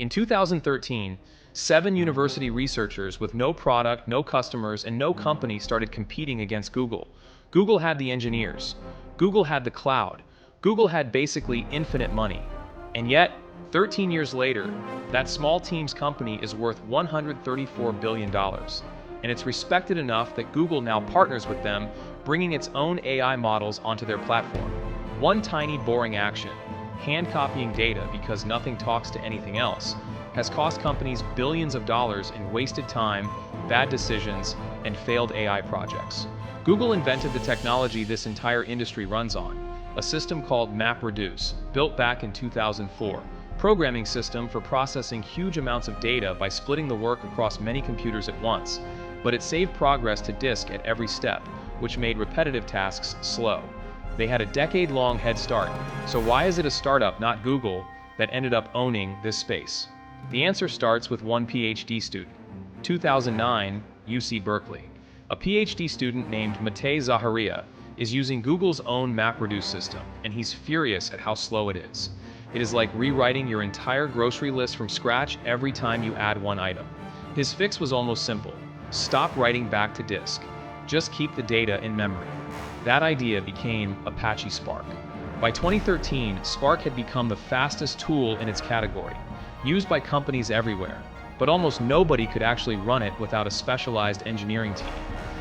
In 2013, 7 university researchers with no product, no customers, and no company started competing against Google. Google had the engineers. Google had the cloud. Google had basically infinite money. And yet, 13 years later, that small team's company is worth $134 billion. And it's respected enough that Google now partners with them, bringing its own AI models onto their platform. One tiny boring action, hand copying data because nothing talks to anything else, has cost companies billions of dollars in wasted time, bad decisions, and failed AI projects. Google invented the technology this entire industry runs on, a system called MapReduce, built back in 2004, programming system for processing huge amounts of data by splitting the work across many computers at once. But it saved progress to disk at every step, which made repetitive tasks slow. They had a decade-long head start, so why is it a startup, not Google, that ended up owning this space? The answer starts with one PhD student. 2009, UC Berkeley. A PhD student named Matej Zaharia is using Google's own MapReduce system, and he's furious at how slow it is. It is like rewriting your entire grocery list from scratch every time you add one item. His fix was almost simple. Stop writing back to disk. Just keep the data in memory. That idea became Apache Spark. By 2013, Spark had become the fastest tool in its category, used by companies everywhere, but almost nobody could actually run it without a specialized engineering team.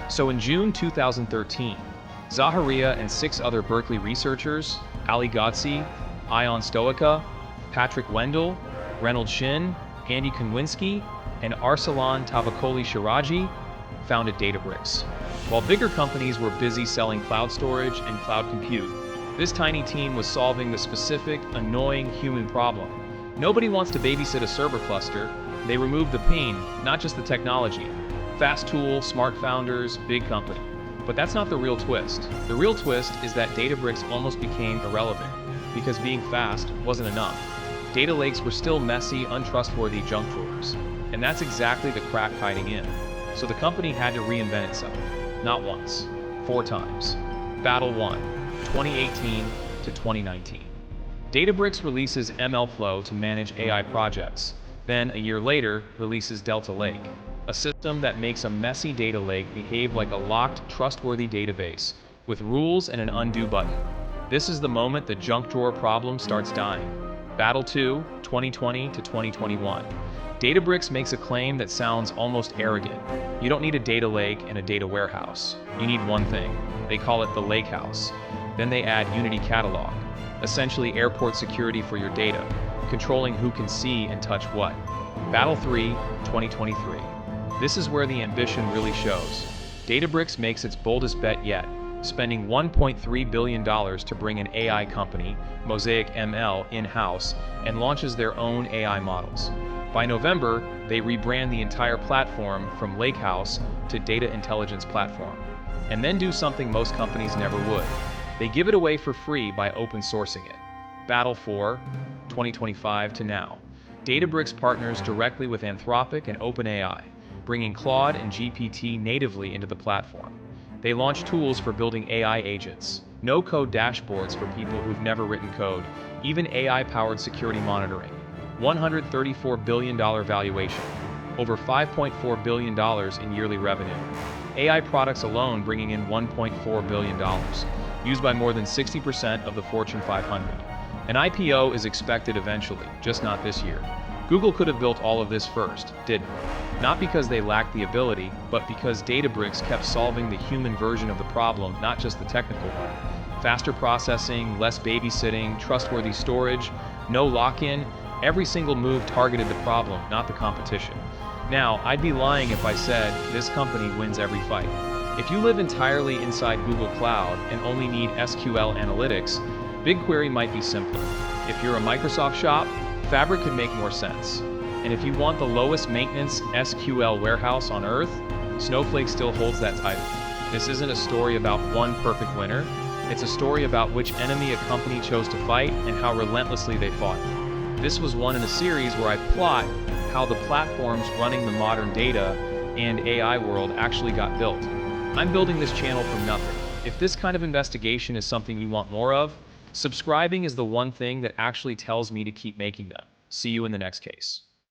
So in June 2013, Zaharia and 6 other Berkeley researchers, Ali Ghodsi, Ion Stoica, Patrick Wendell, Reynold Shin, Andy Konwinski, and Arsalan Tavakoli Shiraji, founded Databricks. While bigger companies were busy selling cloud storage and cloud compute, this tiny team was solving the specific, annoying human problem. Nobody wants to babysit a server cluster. They removed the pain, not just the technology. Fast tool, smart founders, big company. But that's not the real twist. The real twist is that Databricks almost became irrelevant, because being fast wasn't enough. Data lakes were still messy, untrustworthy junk drawers. And that's exactly the crack hiding in. So the company had to reinvent itself. Not once, 4 times. Battle 1, 2018 to 2019. Databricks releases MLflow to manage AI projects. Then, a year later, releases Delta Lake, a system that makes a messy data lake behave like a locked, trustworthy database, with rules and an undo button. This is the moment the junk drawer problem starts dying. Battle 2, 2020 to 2021. Databricks makes a claim that sounds almost arrogant. You don't need a data lake and a data warehouse. You need one thing. They call it the lakehouse. Then they add Unity Catalog, essentially airport security for your data, controlling who can see and touch what. Battle 3, 2023. This is where the ambition really shows. Databricks makes its boldest bet yet, spending $1.3 billion to bring an AI company, Mosaic ML, in-house, and launches their own AI models. By November, they rebrand the entire platform from Lakehouse to Data Intelligence Platform, and then do something most companies never would. They give it away for free by open sourcing it. Battle 4, 2025 to now. Databricks partners directly with Anthropic and OpenAI, bringing Claude and GPT natively into the platform. They launch tools for building AI agents, no-code dashboards for people who've never written code, even AI-powered security monitoring. $134 billion valuation, over $5.4 billion in yearly revenue. AI products alone bringing in $1.4 billion, used by more than 60% of the Fortune 500. An IPO is expected eventually, just not this year. Google could have built all of this first, didn't. Not because they lacked the ability, but because Databricks kept solving the human version of the problem, not just the technical one. Faster processing, less babysitting, trustworthy storage, no lock-in. Every single move targeted the problem, not the competition. Now, I'd be lying if I said this company wins every fight. If you live entirely inside Google Cloud and only need SQL analytics, BigQuery might be simpler. If you're a Microsoft shop, Fabric could make more sense. And if you want the lowest maintenance SQL warehouse on Earth, Snowflake still holds that title. This isn't a story about one perfect winner. It's a story about which enemy a company chose to fight and how relentlessly they fought. This was one in a series where I plot how the platforms running the modern data and AI world actually got built. I'm building this channel from nothing. If this kind of investigation is something you want more of, subscribing is the one thing that actually tells me to keep making them. See you in the next case.